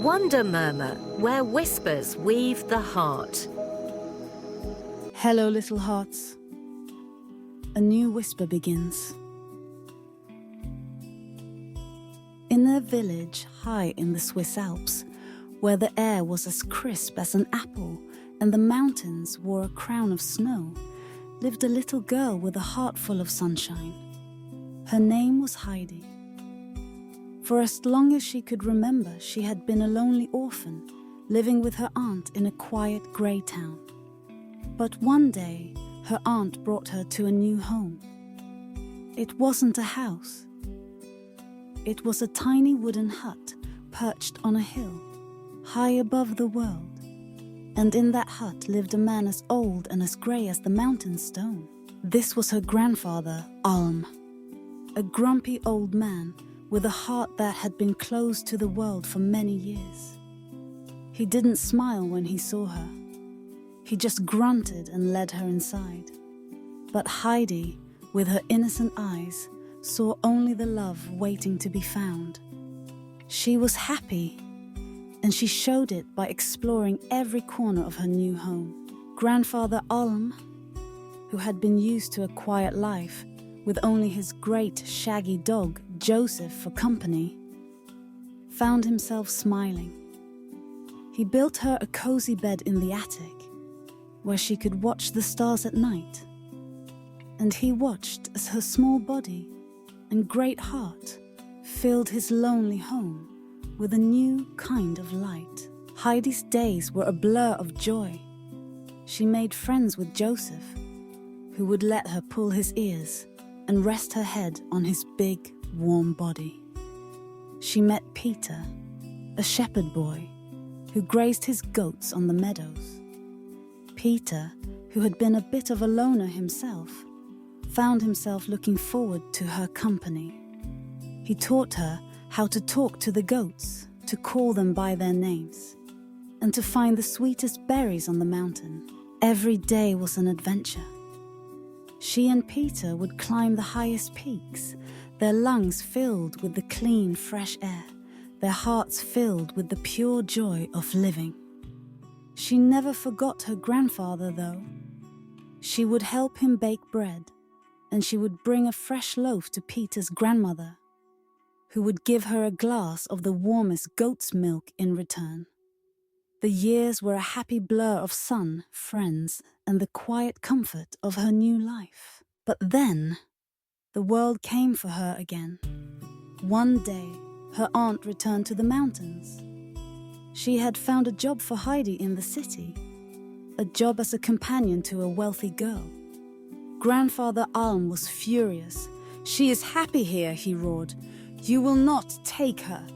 Wonder Murmur, where whispers weave the heart. Hello, little hearts. A new whisper begins. In a village high in the Swiss Alps, where the air was as crisp as an apple and the mountains wore a crown of snow, lived a little girl with a heart full of sunshine. Her name was Heidi. For as long as she could remember, she had been a lonely orphan, living with her aunt in a quiet grey town. But one day, her aunt brought her to a new home. It wasn't a house. It was a tiny wooden hut perched on a hill, high above the world. And in that hut lived a man as old and as grey as the mountain stone. This was her grandfather, Alm, a grumpy old man with a heart that had been closed to the world for many years. He didn't smile when he saw her. He just grunted and led her inside. But Heidi, with her innocent eyes, saw only the love waiting to be found. She was happy, and she showed it by exploring every corner of her new home. Grandfather Alm, who had been used to a quiet life, with only his great shaggy dog, Joseph, for company, found himself smiling. He built her a cozy bed in the attic, where she could watch the stars at night. And he watched as her small body and great heart filled his lonely home with a new kind of light. Heidi's days were a blur of joy. She made friends with Joseph, who would let her pull his ears and rest her head on his big, warm body. She met Peter, a shepherd boy, who grazed his goats on the meadows. Peter, who had been a bit of a loner himself, found himself looking forward to her company. He taught her how to talk to the goats, to call them by their names, and to find the sweetest berries on the mountain. Every day was an adventure. She and Peter would climb the highest peaks, their lungs filled with the clean, fresh air, their hearts filled with the pure joy of living. She never forgot her grandfather, though. She would help him bake bread, and she would bring a fresh loaf to Peter's grandmother, who would give her a glass of the warmest goat's milk in return. The years were a happy blur of sun, friends, and the quiet comfort of her new life. But then, the world came for her again. One day, her aunt returned to the mountains. She had found a job for Heidi in the city, a job as a companion to a wealthy girl. Grandfather Alm was furious. "She is happy here," he roared. "You will not take her."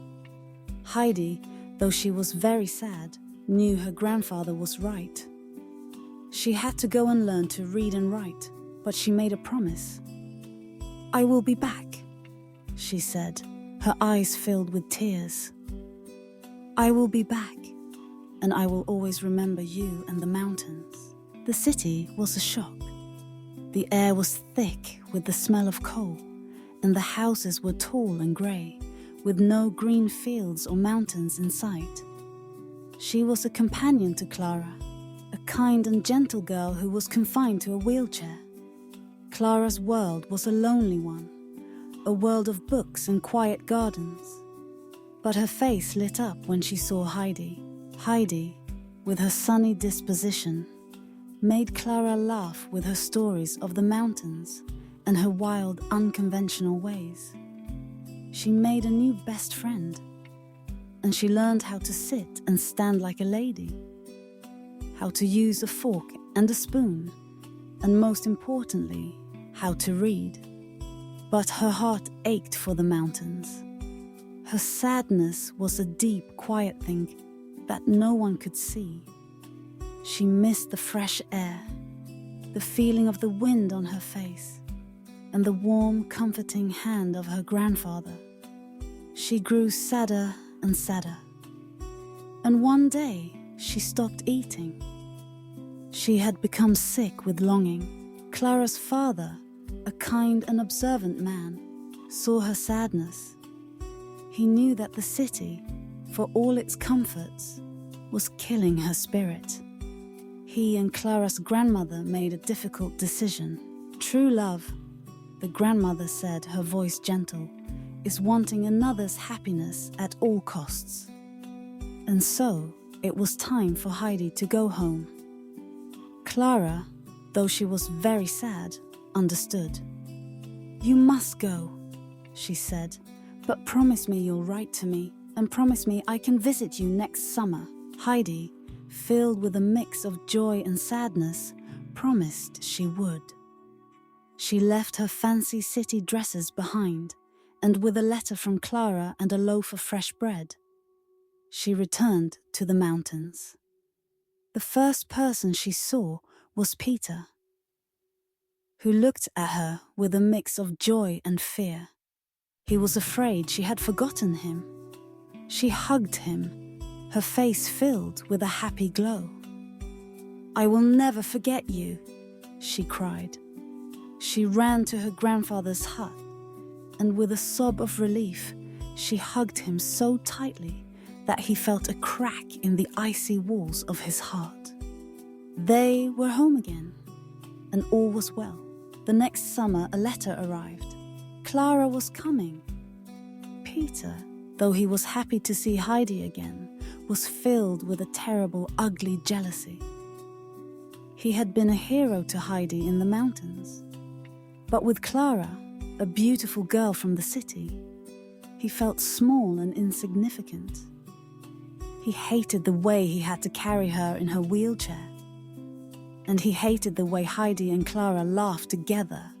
Heidi, though she was very sad, knew her grandfather was right. She had to go and learn to read and write, but she made a promise. "I will be back," she said, her eyes filled with tears. "I will be back, and I will always remember you and the mountains." The city was a shock. The air was thick with the smell of coal, and the houses were tall and grey, with no green fields or mountains in sight. She was a companion to Clara, a kind and gentle girl who was confined to a wheelchair. Clara's world was a lonely one, a world of books and quiet gardens. But her face lit up when she saw Heidi. Heidi, with her sunny disposition, made Clara laugh with her stories of the mountains and her wild, unconventional ways. She made a new best friend, and she learned how to sit and stand like a lady, how to use a fork and a spoon, and most importantly, how to read. But her heart ached for the mountains. Her sadness was a deep, quiet thing that no one could see. She missed the fresh air, the feeling of the wind on her face, and the warm, comforting hand of her grandfather. She grew sadder and sadder. And one day, she stopped eating. She had become sick with longing. Clara's father, a kind and observant man, saw her sadness. He knew that the city, for all its comforts, was killing her spirit. He and Clara's grandmother made a difficult decision. True love, the grandmother said, her voice gentle, is wanting another's happiness at all costs. And so, it was time for Heidi to go home. Clara, though she was very sad, understood. "You must go," she said, "but promise me you'll write to me, and promise me I can visit you next summer." Heidi, filled with a mix of joy and sadness, promised she would. She left her fancy city dresses behind, and with a letter from Clara and a loaf of fresh bread, she returned to the mountains. The first person she saw was Peter, who looked at her with a mix of joy and fear. He was afraid she had forgotten him. She hugged him, her face filled with a happy glow. "I will never forget you," she cried. She ran to her grandfather's hut, and with a sob of relief, she hugged him so tightly that he felt a crack in the icy walls of his heart. They were home again, and all was well. The next summer, a letter arrived. Clara was coming. Peter, though he was happy to see Heidi again, was filled with a terrible, ugly jealousy. He had been a hero to Heidi in the mountains, but with Clara, a beautiful girl from the city, he felt small and insignificant. He hated the way he had to carry her in her wheelchair, and he hated the way Heidi and Clara laughed together.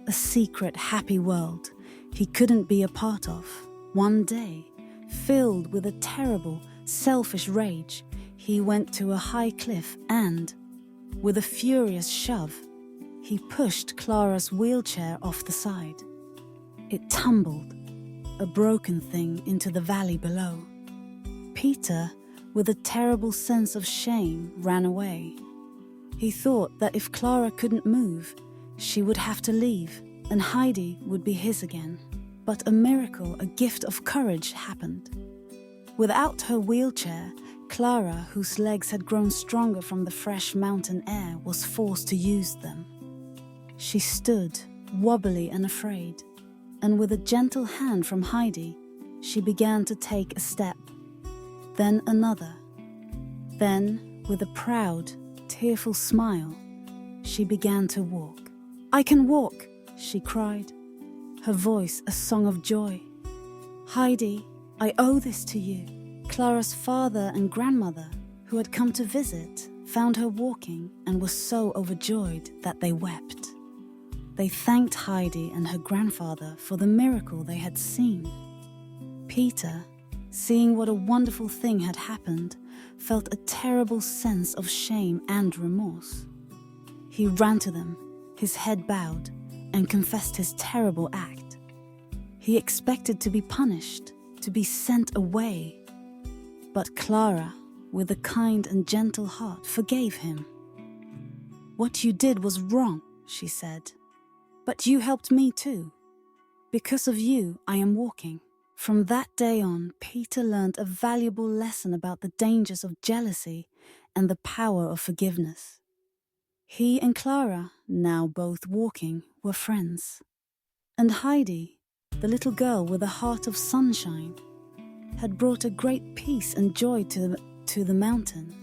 A secret, happy world he couldn't be a part of. One day, filled with a terrible, selfish rage, he went to a high cliff and, with a furious shove, he pushed Clara's wheelchair off the side. It tumbled, a broken thing, into the valley below. Peter, with a terrible sense of shame, ran away. He thought that if Clara couldn't move, she would have to leave, and Heidi would be his again. But a miracle, a gift of courage, happened. Without her wheelchair, Clara, whose legs had grown stronger from the fresh mountain air, was forced to use them. She stood, wobbly and afraid, and with a gentle hand from Heidi, she began to take a step, then another. Then, with a proud, tearful smile, she began to walk. "I can walk," she cried, her voice a song of joy. "Heidi, I owe this to you." Clara's father and grandmother, who had come to visit, found her walking and were so overjoyed that they wept. They thanked Heidi and her grandfather for the miracle they had seen. Peter, seeing what a wonderful thing had happened, felt a terrible sense of shame and remorse. He ran to them, his head bowed, and confessed his terrible act. He expected to be punished, to be sent away. But Clara, with a kind and gentle heart, forgave him. "What you did was wrong," she said, "but you helped me too. Because of you, I am walking." From that day on, Peter learned a valuable lesson about the dangers of jealousy and the power of forgiveness. He and Clara, now both walking, were friends. And Heidi, the little girl with a heart of sunshine, had brought a great peace and joy to the mountain,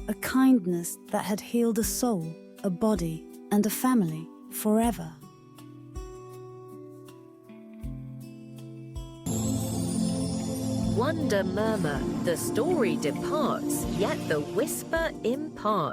a kindness that had healed a soul, a body, and a family forever. Wonder murmur, the story departs, yet the whisper imparts.